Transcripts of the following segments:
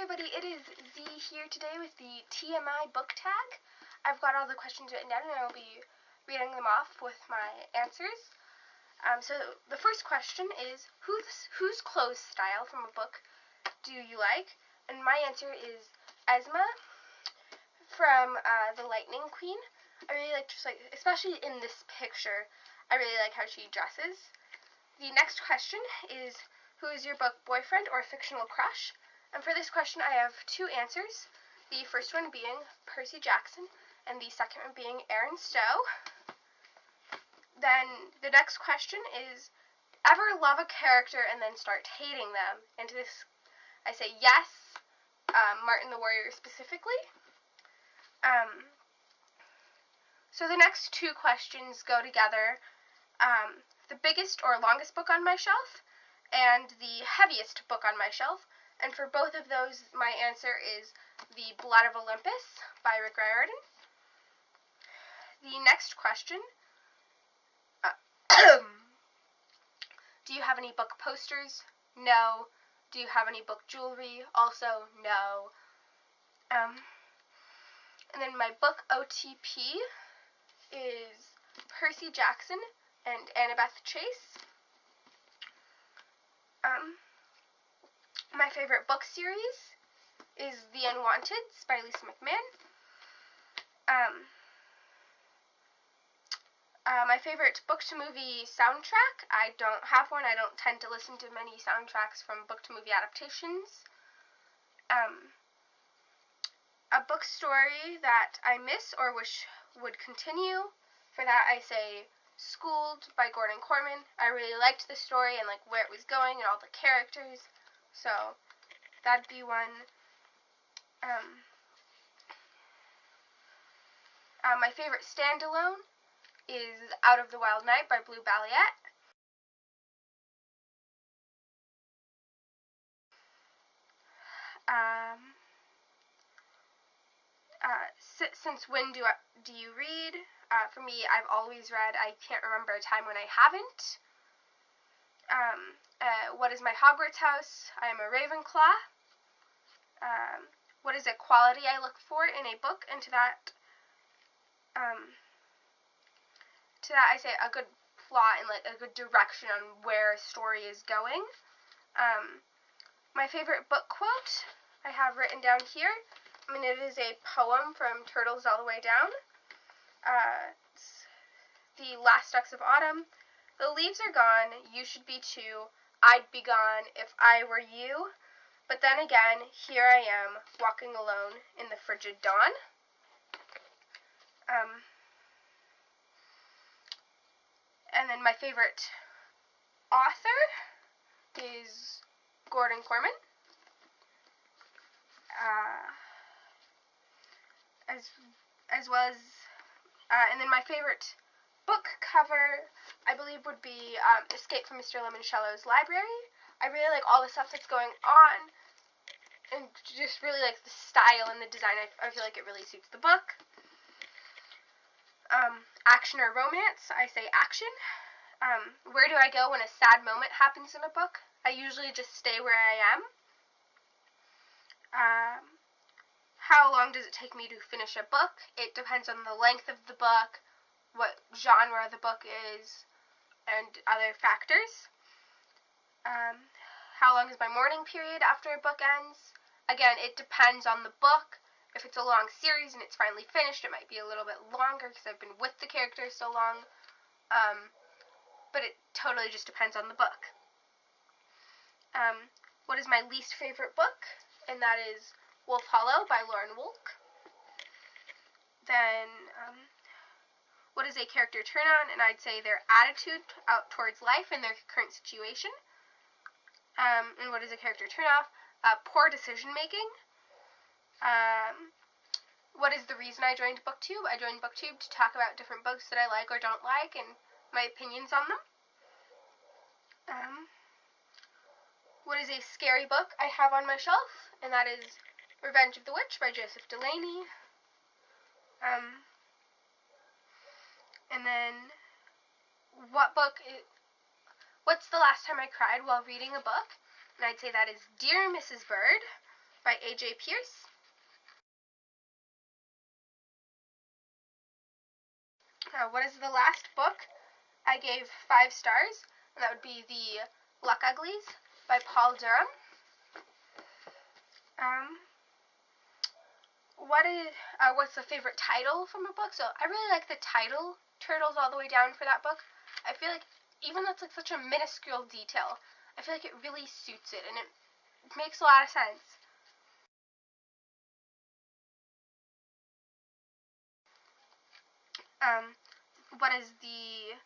everybody, it is Z here today with the TMI book tag. I've got all the questions written down and I'll be reading them off with my answers. So the first question is, whose clothes style from a book do you like? And my answer is Esma from The Lightning Queen. I really like, especially in this picture, I really like how she dresses. The next question is, who is your book boyfriend or fictional crush? And for this question, I have two answers. The first one being Percy Jackson, and the second one being Aaron Stowe. Then the next question is, ever love a character and then start hating them? And to this, I say yes, Martin the Warrior specifically. So the next two questions go together. The biggest or longest book on my shelf, and the heaviest book on my shelf. And for both of those, my answer is The Blood of Olympus by Rick Riordan. The next question, do you have any book posters? No. Do you have any book jewelry? Also, no. And then my book OTP is Percy Jackson and Annabeth Chase. My favorite book series is The Unwanteds by Lisa McMahon. My favorite book-to-movie soundtrack, I don't have one. I don't tend to listen to many soundtracks from book-to-movie adaptations. A book story that I miss or wish would continue, for that I say Schooled by Gordon Corman. I really liked the story and where it was going and all the characters. So, that'd be one. My favorite standalone is Out of the Wild Night by Blue Balliet. Since when do you read? For me, I've always read. I can't remember a time when I haven't. What is my Hogwarts house? I am a Ravenclaw. What is a quality I look for in a book? And to that I say a good plot and a good direction on where a story is going. My favorite book quote I have written down here. It is a poem from Turtles All the Way Down. It's the last ducks of autumn. The leaves are gone, you should be too. I'd be gone if I were you. But then again, here I am, walking alone in the frigid dawn. And then my favorite author is Gordon Corman. As well as, and then my favorite book cover, I believe, would be Escape from Mr. Lemoncello's Library. I really like all the stuff that's going on, and just really like the style and the design. I feel like it really suits the book. Action or romance, I say action. Where do I go when a sad moment happens in a book? I usually just stay where I am. How long does it take me to finish a book? It depends on the length of the book, what genre the book is, and other factors. How long is my mourning period after a book ends? Again, it depends on the book. If it's a long series and it's finally finished, it might be a little bit longer because I've been with the characters so long. But it totally just depends on the book. What is my least favorite book? And that is Wolf Hollow by Lauren Wolk. Then, what is a character turn on? And I'd say their attitude out towards life and their current situation. And what is a character turn off? Poor decision making. What is the reason I joined Booktube? I joined Booktube to talk about different books that I like or don't like and my opinions on them. What is a scary book I have on my shelf? And that is Revenge of the Witch by Joseph Delaney. And then, what's the last time I cried while reading a book? And I'd say that is Dear Mrs. Bird by A.J. Pierce. What is the last book I gave 5 stars? And that would be The Luck Uglies by Paul Durham. What's the favorite title from a book? So I really like the title, Turtles All the Way Down, for that book. I feel like even though it's like such a minuscule detail, I feel like it really suits it and it makes a lot of sense. What is the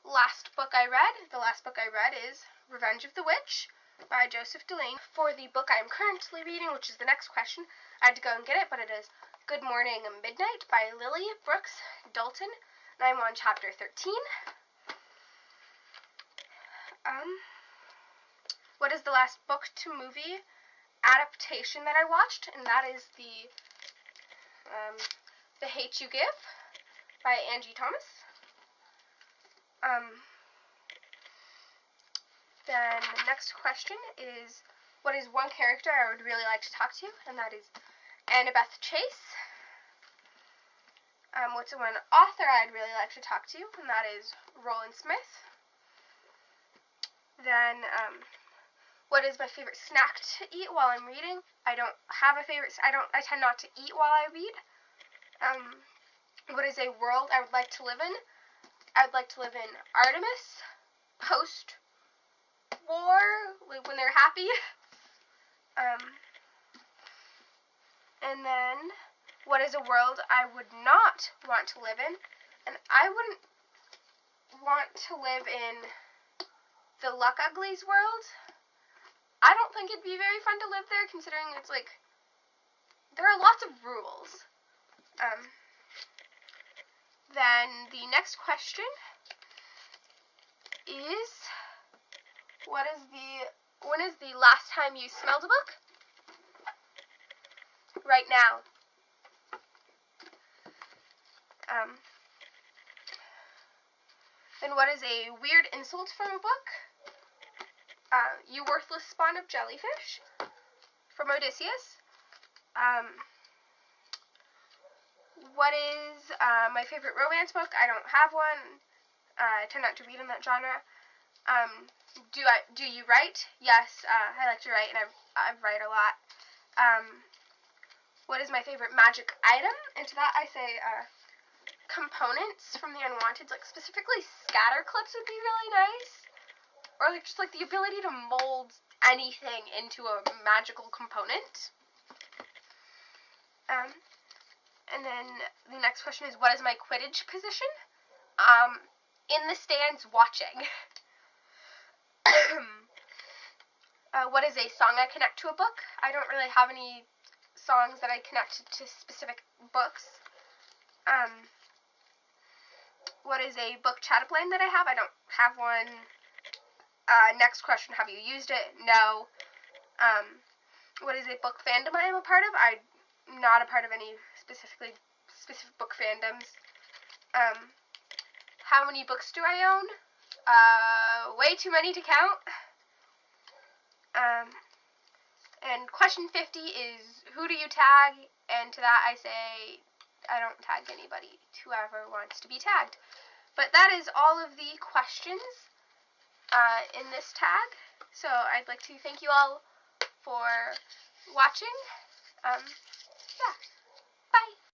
last book I read? The last book I read is Revenge of the Witch by Joseph Delane. For the book I am currently reading, which is the next question, I had to go and get it, but it is Good Morning Midnight by Lily Brooks Dalton, and I'm on chapter 13. What is the last book to movie adaptation that I watched? And that is the Hate You Give by Angie Thomas. Then the next question is, what is one character I would really like to talk to? And that is Annabeth Chase. What's one author I'd really like to talk to? And that is Roland Smith. Then, what is my favorite snack to eat while I'm reading? I don't have a favorite. I tend not to eat while I read. What is a world I would like to live in? I would like to live in Artemis, post-war, like when they're happy. And then, what is a world I would not want to live in? And I wouldn't want to live in the Luck Uglies world. I don't think it'd be very fun to live there, considering it's like, there are lots of rules. Then the next question is, when is the last time you smelled a book? Right now. Then what is a weird insult from a book? You worthless spawn of jellyfish, from Odysseus. What is my favorite romance book? I don't have one. I tend not to read in that genre. Do you write? Yes, I like to write, and I write a lot. What is my favorite magic item? And to that I say components from the Unwanteds, like specifically scatter clips would be really nice. Or like just like the ability to mold anything into a magical component. And then the next question is, what is my Quidditch position? In the stands watching. What is a song I connect to a book? I don't really have any songs that I connect to specific books. What is a book chat line that I have? I don't have one. Next question, have you used it? No. What is a book fandom I am a part of? I'm not a part of any specific book fandoms. How many books do I own? Way too many to count. And question 50 is, who do you tag? And to that I say, I don't tag anybody, whoever wants to be tagged. But that is all of the questions in this tag. So I'd like to thank you all for watching.